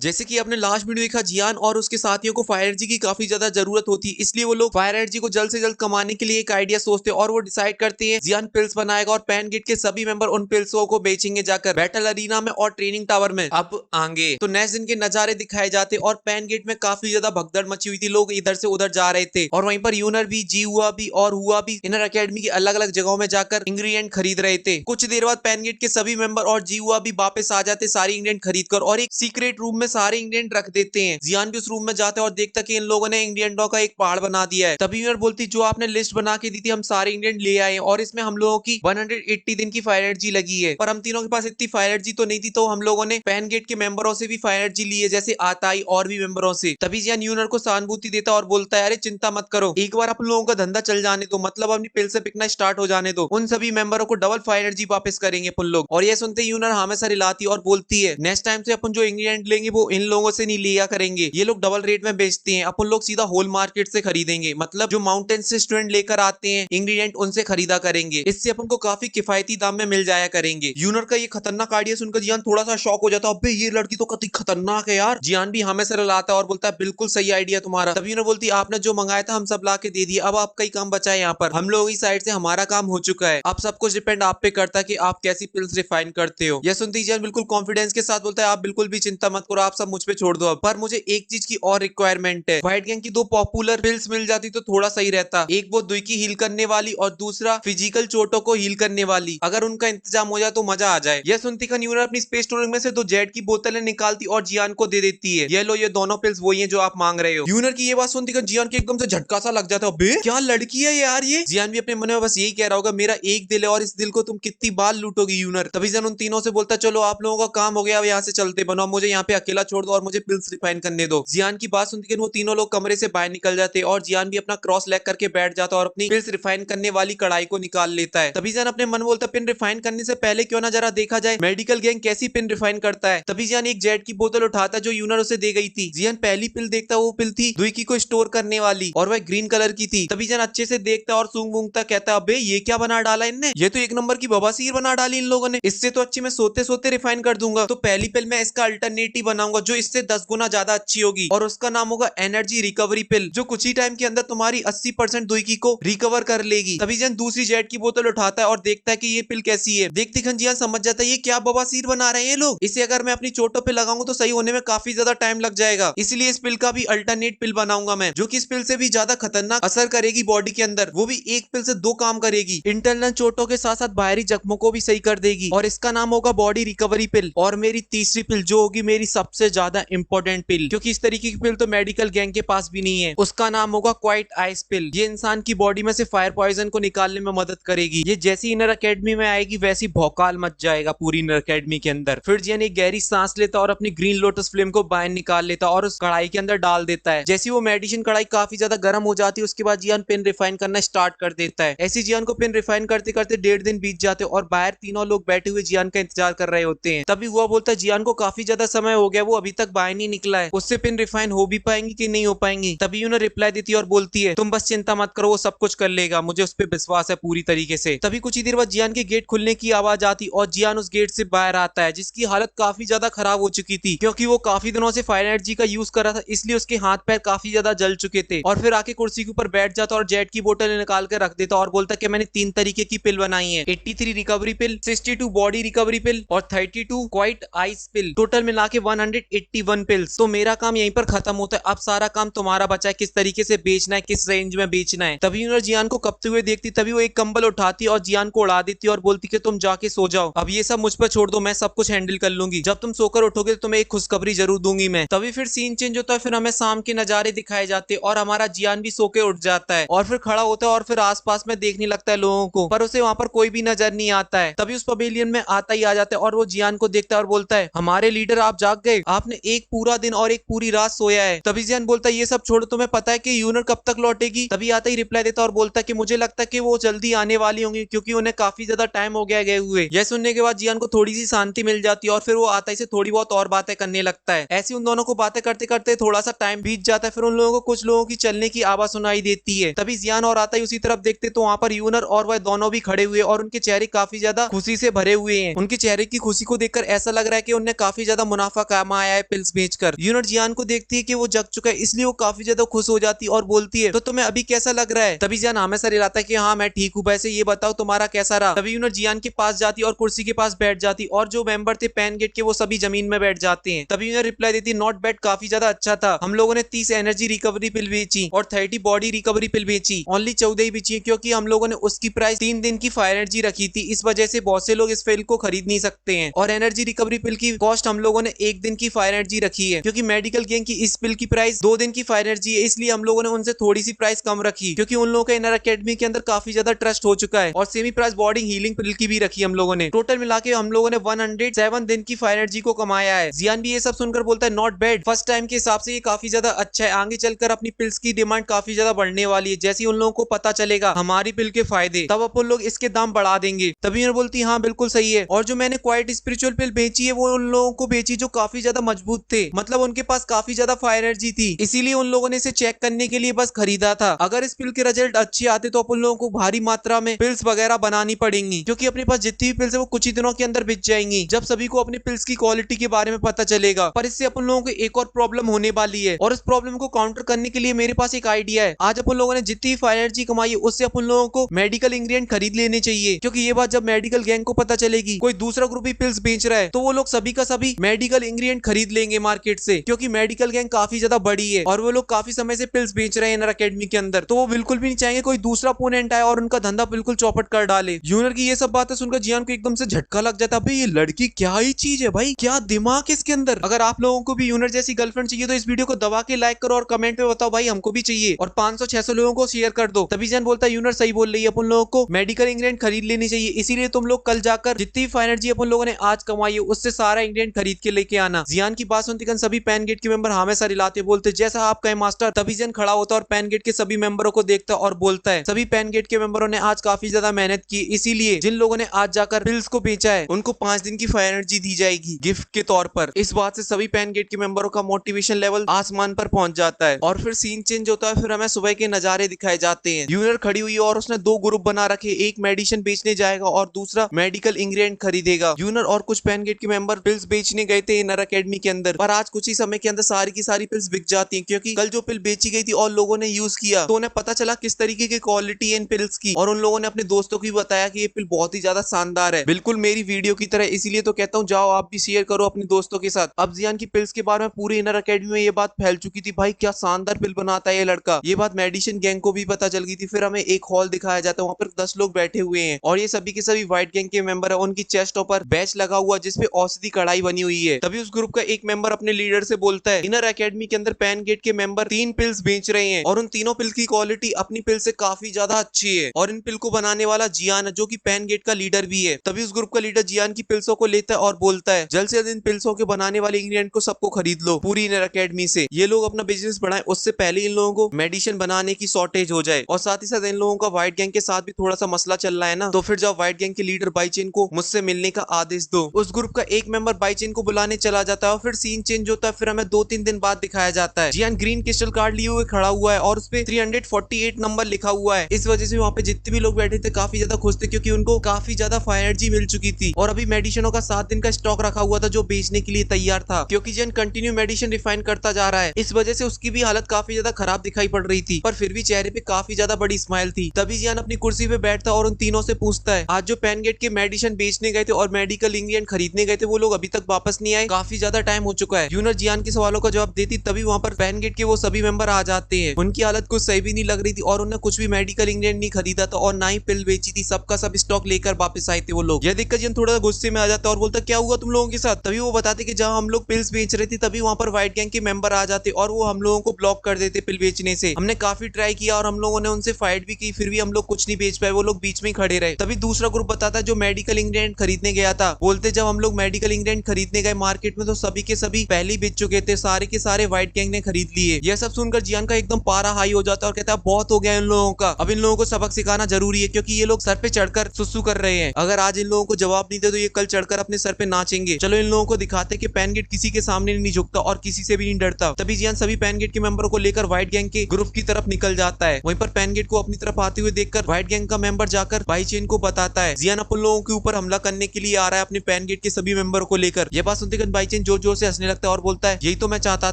जैसे कि आपने लास्ट वीडियो देखा, जियान और उसके साथियों को फायर एनर्जी की काफी ज्यादा जरूरत होती है, इसलिए वो लोग फायर एनर्जी को जल्द से जल्द कमाने के लिए एक आइडिया सोचते हैं और वो डिसाइड करते हैं जियान पिल्स बनाएगा और पैन गेट के सभी मेंबर उन पिल्सों को बेचेंगे जाकर बैटल अरीना में और ट्रेनिंग टावर में। अब आगे तो नेक्स्ट दिन के नजारे दिखाए जाते और पैन गेट में काफी ज्यादा भगदड़ मची हुई थी, लोग इधर से उधर जा रहे थे और वहीं पर यूनर भी, जी हुआ भी और हुआ भी इनर अकेडमी की अलग अलग जगहों में जाकर इंग्रेडिएंट खरीद रहे थे। कुछ देर बाद पैन गेट के सभी मेंबर और जी हुआ भी वापस आ जाते सारी इंग्रेडिएंट खरीद कर और एक सीक्रेट रूम में सारे इंग्रेडिएंट रख देते हैं। जियान भी उस रूम में जाता है और देखता कि इन लोगों ने इंग्रेडिएंटों का एक पहाड़ बना दिया है। तभी यूनर बोलती, जो आपने लिस्ट बना के दी थी हम सारे इंग्रेडिएंट ले आए और इसमें हम लोगों की 180 दिन की फायर एनर्जी लगी है, पर हम तीनों के पास इतनी फायर एनर्जी तो नहीं थी, तो हम लोगों ने पैन गेट के मेंबरों से भी फायर एनर्जी ली है, जैसे आताई और भी मेंबरों से। तभी जियान यूनर को सहानुभूति देता और बोलता है, अरे चिंता मत करो, एक बार अपन लोगों का धंधा चल जाने दो, मतलब अपनी पिल से पिकना स्टार्ट हो जाने दो, उन सभी मेंबरों को डबल फायर एनर्जी वापस करेंगे अपन लोग। और ये सुनते यूनर हमेशा रिलाती और बोलती है, नेक्स्ट टाइम से अपन जो इंग्रेडिएंट लेंगे वो इन लोगों से नहीं लिया करेंगे, ये लोग डबल रेट में बेचते हैं, अपन लोग सीधा होल मार्केट से खरीदेंगे, मतलब जो माउंटेन से स्टूडेंट लेकर आते हैं इंग्रेडिएंट उनसे खरीदा करेंगे, इससे अपन को काफी किफायती दाम में मिल जाया करेंगे। यूनर का ये खतरनाक आइडिया सुनकर जियान थोड़ा सा शॉक हो जाता है, अबे ये लड़की तो कतई खतरनाक है यार। जियान भी हमें से लाता है और बोलता है, बिल्कुल सही आइडिया तुम्हारा। तभी यूनर बोलती है, आपने जो मंगाया था हम सब ला के दे दिया, अब आपका ही काम बचा है, यहाँ पर हम लोगों की साइड से हमारा काम हो चुका है, अब सब कुछ डिपेंड आप पे करता है कि आप कैसी पिल्स रिफाइन करते हो। यह सुनती जियान बिल्कुल कॉन्फिडेंस के साथ बोलता है, आप बिल्कुल भी चिंता मत करो, आप सब मुझ पे छोड़ दो, अब पर मुझे एक चीज की और रिक्वायरमेंट है, व्हाइट गैंग की 2 पॉपुलर पिल्स मिल जाती तो थोड़ा सही रहता, एक वो दुई की हील करने वाली और दूसरा फिजिकल चोटों को हील करने वाली, अगर उनका इंतजाम हो जाए तो मजा आ जाए। यह सुनती का यूनर अपनी स्पेस स्टोरेज में से 2 जेट की बोतलें निकालती और जियान को दे देती है, ये लो, ये दोनों पिल्स वही है जो आप मांग रहे हो। यूनर की ये बात सुनती का जियान के एकदम से झटका सा लग जाता है, बे क्या लड़की है यार ये। जियान भी अपने मन में बस यही कह रहा होगा, मेरा एक दिल है और इस दिल को तुम कितनी बार लूटोगी यूनर। तभी जियान उन तीनों से बोलता, चलो आप लोगों का काम हो गया, अब यहाँ से चलते बनो, मुझे यहाँ पे अकेला छोड़ दो और मुझे पिल्स रिफाइन करने दो। जियान की बात सुनती वो तीनों लोग कमरे से बाहर निकल जाते और जियान भी अपना क्रॉस लेग करके बैठ जाता और अपनी पिल्स रिफाइन करने वाली कढ़ाई को निकाल लेता है। तभी जियान अपने मन बोलता, पिन रिफाइन करने से पहले क्यों ना जरा देखा जाए मेडिकल गैंग कैसी पिन रिफाइन करता है। तभी जियान एक जेट की बोतल उठाता जो यूनर उसे दे गई थी। जियान पहली पिल देखता, वो पिल थी दुई को स्टोर करने वाली और वह ग्रीन कलर की थी। तभी जियान अच्छे से देखता और सूंघ बूंघता कहता, अबे ये क्या बना डाला इनने, ये तो एक नंबर की बवासीर बना डाली इन लोगों ने, इससे तो अच्छी मैं सोते सोते रिफाइन कर दूंगा। तो पहली पिल मैं इसका अल्टरनेटिव बनाऊंगा जो इससे 10 गुना ज्यादा अच्छी होगी और उसका नाम होगा एनर्जी रिकवरी पिल, जो कुछ ही टाइम के अंदर तुम्हारी 80% दुई को रिकवर कर लेगी। तभी जियान दूसरी जेट की बोतल उठाता है और देखता है कि ये पिल कैसी है। देखते खन जियान समझ जाता है ये क्या बवासीर बना रहे हैं लोग, इसे अगर मैं अपनी चोटों पे लगाऊंगा तो सही होने में काफी ज्यादा टाइम लग जाएगा, इसलिए इस पिल का भी अल्टरनेट पिल बनाऊंगा मैं, जो कि इस पिल से भी ज्यादा खतरनाक असर करेगी बॉडी के अंदर, वो भी एक पिल से 2 काम करेगी, इंटरनल चोटों के साथ साथ बाहरी जख्मों को भी सही कर देगी और इसका नाम होगा बॉडी रिकवरी पिल। और मेरी तीसरी पिल जो होगी मेरी सबसे ज्यादा इंपॉर्टेंट पिल, क्योंकि इस तरीके की पिल तो मेडिकल गैंग के पास भी नहीं है, उसका नाम होगा क्वाइट आइस पिल। ये इंसान की बॉडी में से फायर पॉइजन को निकालने में मदद करेगी। ये जैसी इनर अकेडमी में आएगी वैसी भौकाल मच जाएगा पूरी इनर अकेडमी के अंदर। फिर जियान एक गहरी सांस लेता और अपनी ग्रीन लोटस फ्लेम को बाहर निकाल लेता और उस कढ़ाई के अंदर डाल देता है। जैसी वो मेडिसिन कढ़ाई काफी ज्यादा गर्म हो जाती है उसके बाद जियान पिन रिफाइन करना स्टार्ट कर देता है। ऐसी जियान को पिन रिफाइन करते करते 1.5 दिन बीत जाते और बाहर तीनों लोग बैठे हुए जियान का इंतजार कर रहे होते हैं। तभी हुआ बोलता है, जियान को काफी ज्यादा समय हो गया, वो अभी तक बाहर नहीं निकला है, उससे पिन रिफाइन हो भी पाएंगी कि नहीं हो पाएंगी। तभी उन्हें रिप्लाई देती है और बोलती है, तुम बस चिंता मत करो, वो सब कुछ कर लेगा, मुझे उस पर विश्वास है पूरी तरीके से। तभी कुछ ही देर बाद जियान के गेट खुलने की आवाज आती और जियान उस गेट से बाहर आता है, जिसकी हालत काफी ज्यादा खराब हो चुकी थी, क्योंकि वो काफी दिनों से फायर एनर्जी का यूज कर रहा था, इसलिए उसके हाथ पैर काफी ज्यादा जल चुके थे। और फिर आके कुर्सी के ऊपर बैठ जाता और जेट की बोतल निकाल कर रख देता और बोलता कि मैंने 3 तरीके की पिल बनाई है, 83 रिकवरी पिल, 62 बॉडी रिकवरी पिल और 32 क्वाइट आइस पिल, टोटल मिला के 181 पिल्स। तो मेरा काम यहीं पर खत्म होता है, अब सारा काम तुम्हारा बचा है, किस तरीके से बेचना है, किस रेंज में बेचना है। तभी यूनर जियान को कपते हुए देखती, तभी वो एक कंबल उठाती और जियान को उड़ा देती और बोलती कि तुम जाके सो जाओ, अब ये सब मुझ पर छोड़ दो, मैं सब कुछ हैंडल कर लूंगी, जब तुम सोकर उठोगे तो तुम्हें एक खुशखबरी जरूर दूंगी मैं। तभी फिर सीन चेंज होता है, फिर हमें शाम के नजारे दिखाए जाते और हमारा जियान भी सो के उठ जाता है और फिर खड़ा होता है और फिर आसपास में देखने लगता है लोगों को, पर उसे वहां पर कोई भी नजर नहीं आता है। तभी उस पवेलियन में आता ही आ जाता है और वो जियान को देखता है और बोलता है, हमारे लीडर आप जाग गए, आपने एक पूरा दिन और एक पूरी रात सोया है। तभी जियान बोलता है, ये सब छोड़ो, तुम्हें पता है कि यूनर कब तक लौटेगी। तभी आता ही रिप्लाई देता और बोलता है कि मुझे लगता है कि वो जल्दी आने वाली होंगी, क्योंकि उन्हें काफी ज्यादा टाइम हो गया गए हुए। यह सुनने के बाद जियान को थोड़ी सी शांति मिल जाती है और फिर वो आता ही से थोड़ी बहुत और बातें करने लगता है। ऐसी उन दोनों को बातें करते करते थोड़ा सा टाइम बीत जाता है, फिर उन लोगों को कुछ लोगों की चलने की आवाज सुनाई देती है। तभी जियान और आता ही उसी तरफ देखते तो वहां पर यूनर और वह दोनों भी खड़े हुए और उनके चेहरे काफी ज्यादा खुशी से भरे हुए हैं। उनके चेहरे की खुशी को देखकर ऐसा लग रहा है कि उन्हें काफी ज्यादा मुनाफा कमाया है पिल्स बेचकर। यूनर जियान को देखती है कि वो जग चुका है, इसलिए वो काफी ज्यादा खुश हो जाती है और बोलती है तो तुम्हें अभी कैसा लग रहा है। तभी जियान हमेशा रिलाता है कि हाँ मैं ठीक हूँ, वैसे ये बताओ तुम्हारा कैसा रहा। तभी यूनर जियान के पास जाती और कुर्सी के पास बैठ जाती और जो मेंबर थे पैन गेट के वो सभी जमीन में बैठ जाते हैं। तभी यूनर रिप्लाई देती नॉट बैड, काफी ज्यादा अच्छा था। हम लोगों ने 30 एनर्जी रिकवरी पिल बेची और 30 बॉडी रिकवरी पिल बेची, ओनली 14 ही बेची है क्योंकि हम लोगों ने उसकी प्राइस 3 दिन की फायर एनर्जी रखी थी। इस वजह से बहुत से लोग इस पिल को खरीद नहीं सकते हैं और एनर्जी रिकवरी पिल की कॉस्ट हम लोगों ने 1 दिन की फायर एनर्जी रखी है क्योंकि मेडिकल गैंग की इस पिल की प्राइस 2 दिन की फायर एनर्जी है, इसलिए हम लोगों ने उनसे थोड़ी सी प्राइस कम रखी क्योंकि उन लोगों का इनर एकेडमी के अंदर काफी ज्यादा ट्रस्ट हो चुका है। और सेमी प्राइस बॉडी हीलिंग पिल की भी रखी हम लोगों ने। टोटल मिला के हम लोगों ने 107 दिन की फायर एनर्जी को कमाया है। जियान भी ये सब सुनकर बोलता है नॉट बैड, फर्स्ट टाइम के हिसाब से ये काफी ज्यादा अच्छा है। आगे चलकर अपनी पिल्स की डिमांड काफी ज्यादा बढ़ने वाली है। जैसे उन लोगों को पता चलेगा हमारी पिल के फायदे, तब अपन लोग इसके दाम बढ़ा देंगे। तभी यूनर बोलती हाँ बिल्कुल सही है। और जो मैंने क्वाइट स्पिरिचुअल पिल बेची है वो उन लोगों को बेची जो काफी ज्यादा मजबूत थे, मतलब उनके पास काफी ज्यादा फायर एनर्जी थी, इसीलिए उन लोगों ने इसे चेक करने के लिए बस खरीदा था। अगर इस पिल के रिजल्ट अच्छे आते तो अपन लोगों को भारी मात्रा में पिल्स वगैरह बनानी पड़ेंगी क्योंकि अपने पास जितनी भी पिल्स है वो कुछ ही दिनों के अंदर बिक जाएंगी जब सभी को अपनी पिल्स की क्वालिटी के बारे में पता चलेगा। पर इससे अपन लोगों को एक और प्रॉब्लम होने वाली है और इस प्रॉब्लम को काउंटर करने के लिए मेरे पास एक आइडिया है। आज अपन लोगों ने जितनी फायर एनर्जी कमाई है उससे अपन लोगों को मेडिकल इंग्रेडिएंट खरीद लेने चाहिए क्योंकि ये बात जब मेडिकल गैंग को पता चलेगी कोई दूसरा ग्रुप भी पिल्स बेच रहा है तो वो लोग सभी का सभी मेडिकल इंग्रेडिएंट खरीद लेंगे मार्केट से क्योंकि मेडिकल गैंग काफी ज्यादा बड़ी है और वो लोग काफी समय से पिल्स बेच रहे हैं इनर एकेडमी के अंदर, तो वो बिल्कुल भी नहीं चाहेंगे कोई दूसरा अपोनेंट आए और उनका धंधा बिल्कुल चौपट कर डाले। यूनर की ये सब बातें सुनकर जियान को एकदम से झटका लग जाता है, भाई ये लड़की क्या ही चीज है, भाई क्या दिमाग है इसके अंदर। अगर आप लोगों को भी यूनर जैसी गर्लफ्रेंड चाहिए तो इस वीडियो को दबा के लाइक करो और कमेंट में बताओ भाई हमको भी चाहिए और 500-600 लोगों को शेयर कर दो। तभी जियान बोलता है यूनर सही बोल रही है, अपन लोगों को मेडिकल इंग्रेडिएंट खरीद लेनी चाहिए, इसीलिए तुम लोग कल जाकर जितनी फायर एनर्जी अपन लोगों ने आज कमाई है उससे सारा इंग्रेडिएंट खरीद के लेके आना। जियान की बात सुनते सभी पैन गेट के मेंबर हमेशा रिलाते बोलते जैसा आप कहे मास्टर। तभी जियान खड़ा होता और पैन गेट के सभी मेंबरों को देखता और बोलता है सभी पैन गेट के मेंबरों ने आज काफी ज्यादा मेहनत की, इसीलिए जिन लोगों ने आज जाकर पिल्स को बेचा है उनको 5 दिन की फायर एनर्जी दी जाएगी गिफ्ट के तौर पर। इस बात से सभी पैन गेट के मेंबरों का मोटिवेशन लेवल आसमान पर पहुंच जाता है और फिर सीन चेंज होता है। फिर हमें सुबह के नजारे दिखाए जाते हैं। यूनर खड़ी हुई और उसने 2 ग्रुप बना रखे, एक मेडिसिन बेचने जाएगा और दूसरा मेडिकल इंग्रेडिएंट खरीदेगा। यूनर और कुछ पैन गेट के मेंबर पिल्स बेचने गए थे इनर एकेडमी के अंदर, पर आज कुछ ही समय के अंदर सारी की सारी पिल्स बिक जाती है क्योंकि कल जो पिल बेची गई थी और लोगों ने यूज किया तो उन्हें पता चला किस तरीके की क्वालिटी है इन पिल्स की और उन लोगों ने अपने दोस्तों को भी बताया कि ये पिल बहुत ही ज्यादा शानदार है, बिल्कुल मेरी वीडियो की तरह। इसीलिए तो कहता हूँ जाओ आप भी शेयर करो अपने दोस्तों के साथ। अब जियान की पिल्स के बारे में पूरी इनर एकेडमी में ये बात फैल चुकी थी, भाई क्या शानदार पिल बनाता है ये लड़का। ये बात मेडिसिन गैंग को भी पता चल गई थी। फिर हमें एक हॉल दिखाया जाता है, वहाँ पर 10 लोग बैठे हुए हैं और ये सभी के सभी व्हाइट गैंग के मेंबर है। उनकी चेस्टों पर बैच लगा हुआ जिसपे औषधि कढ़ाई बनी हुई है। तभी उस ग्रुप का एक मेंबर अपने लीडर से बोलता है इनर एकेडमी के अंदर पैन गेट के मेंबर 3 पिल्स बेच रहे हैं और उन तीनों पिल की क्वालिटी अपनी पिल से काफी ज्यादा अच्छी है और इन पिल को बनाने वाला जियान है जो कि पैन गेट का लीडर भी है। तभी उस ग्रुप का लीडर जियान की पिल्सों को लेता है और बोलता है जल्द से जल्द इन पिल्सों के बनाने वाले इंग्रेडिएंट को सबको खरीद लो पूरी इनर एकेडमी से। ये लोग अपना बिजनेस बढ़ाएं उससे पहले इन लोगों को मेडिसिन बनाने की शॉर्टेज हो जाए। और साथ ही साथ इन लोगों का व्हाइट गैंग के साथ भी थोड़ा सा मसला चल रहा है ना, तो फिर जब व्हाइट गैंग के लीडर बाईचेन को मुझसे मिलने का आदेश दो। उस ग्रुप का एक मेंबर बाईचेन को बुलाने चला जाता है और फिर सीन चेंज होता है। फिर हमें 2-3 दिन बाद दिखाया जाता है जियान ग्रीन क्रिस्टल कार्ड लिए हुए खड़ा हुआ है और उस पे 348 नंबर लिखा हुआ है। इस वजह से वहाँ पे जितने भी लोग बैठे थे काफी ज्यादा खुश थे क्योंकि उनको काफी ज्यादा फायर एनर्जी मिल चुकी थी और अभी मेडिसिनों का 7 दिन का स्टॉक रखा हुआ था जो बेचने के लिए तैयार था क्योंकि जियान कंटिन्यू मेडिसिन रिफाइन करता जा रहा है। इस वजह से उसकी भी हालत काफी ज्यादा खराब दिखाई पड़ रही थी, पर फिर भी चेहरे पे काफी ज्यादा बड़ी स्माइल थी। तभी जियान अपनी कुर्सी पे बैठता और उन तीनों से पूछता है आज जो पैन गेट के मेडिसिन बेचने गए थे और मेडिकल इंग्रेडिएंट खरीदने गए थे वो लोग अभी तक वापस नहीं आए, काफी ज्यादा टाइम हो चुका है। यूनर जियान के सवालों का जवाब देती तभी वहाँ पर पैन गेट के वो सभी मेंबर आ जाते हैं। उनकी हालत कुछ सही भी नहीं लग रही थी और उन्हें कुछ भी मेडिकल इंग्रेडिएंट नहीं खरीदा था और ना ही पिल बेची थी, सबका सब स्टॉक लेकर वापस आए थे वो लोग। यह देखकर जियान थोड़ा गुस्से में आ जाता और बोलता क्या हुआ तुम लोगों के साथ। तभी वो बताते कि जहाँ हम लोग पिल्स बेच रहे थे तभी वहाँ पर व्हाइट गैंग के मेंबर आ जाते और वो हम लोगों को ब्लॉक कर देते पिल बेचने से। हमने काफी ट्राई किया और हम लोगों ने उनसे फाइट भी की, फिर भी हम लोग कुछ नहीं बेच पाए, वो लोग बीच में ही खड़े रहे। तभी दूसरा ग्रुप बताता है जो मेडिकल इंग्रेडिएंट खरीदने गया था, बोलते जब हम लोग मेडिकल इंग्रेडिएंट खरीदने गए मार्केट में तो सभी के सभी पहले ही बेच चुके थे, सारे के सारे व्हाइट गैंग ने खरीद लिए। यह सब सुनकर जियान का एकदम पारा हाई हो जाता है और कहता है बहुत हो गया इन लोगों का, अब इन लोगों को सबक सिखाना जरूरी है क्योंकि ये लोग सर पे चढ़कर सुसु कर रहे हैं। अगर आज इन लोगों को जवाब नहीं दे तो ये कल चढ़कर अपने सर पे नाचेंगे। चलो इन लोगों को दिखाते कि पैन गेट किसी के सामने नहीं झुकता और किसी से भी नहीं डरता। तभी जियान सभी पैन गेट के मेंबरों को लेकर व्हाइट गैंग के ग्रुप की तरफ निकल जाता है। वहीं पर पैन गेट को अपनी तरफ आते हुए देखकर व्हाइट गैंग का मेंबर जाकर बाईचेन को बताता है जियान अपन लोगों के ऊपर हमला करने के लिए आ रहा है अपने पैन गेट के सभी मेंबरों को लेकर। यह बात सुनते बाईचेन चेन जोर जोर से हंसने लगता है और बोलता है यही तो मैं चाहता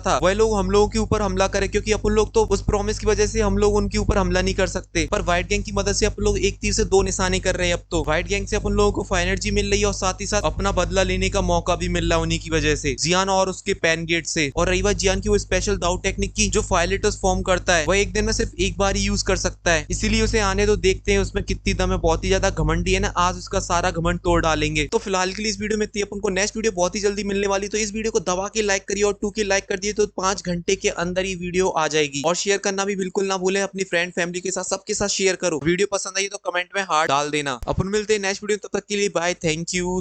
था, वह लोग हम लोगों के ऊपर हमला करे, क्योंकि अपन लोग तो उस प्रॉमिस की वजह से हम लोग उनके ऊपर हमला नहीं कर सकते, पर व्हाइट गैंग की मदद से अपन लोग एक तीर से दो निशाने कर रहे हैं। अब तो व्हाइट गैंग से अपन लोगों को फायर एनर्जी मिल रही है और साथ ही साथ अपना बदला लेने का मौका भी मिल रहा है उन्हीं की वजह से, जियान और उसके पैन गेट से। और रही बात जियान की वो स्पेशल दाउ टेक्निक की, जो फायलेटर्स फॉर्म करता है वह एक दिन में सिर्फ एक बार ही यूज कर सकता है, इसीलिए उसे आने तो देखते हैं उसमें कितनी दम है। बहुत ही ज्यादा घमंडी है ना, आज उसका सारा घमंड तोड़ डालेंगे। तो फिलहाल के लिए इस वीडियो में इतनी, अपन को नेक्स्ट वीडियो बहुत ही जल्दी मिलने वाली, तो इस वीडियो को दबा के लाइक करिए और 2K लाइक कर दिए तो 5 घंटे के अंदर ही वीडियो आ जाएगी। और शेयर करना भी बिल्कुल ना भूलें, अपनी फ्रेंड फैमिली के साथ सबके साथ शेयर करो। वीडियो पसंद आई तो कमेंट में हार्ट डाल देना। अपन मिलते हैं नेक्स्ट वीडियो, तब तक के लिए बाय, थैंक यू।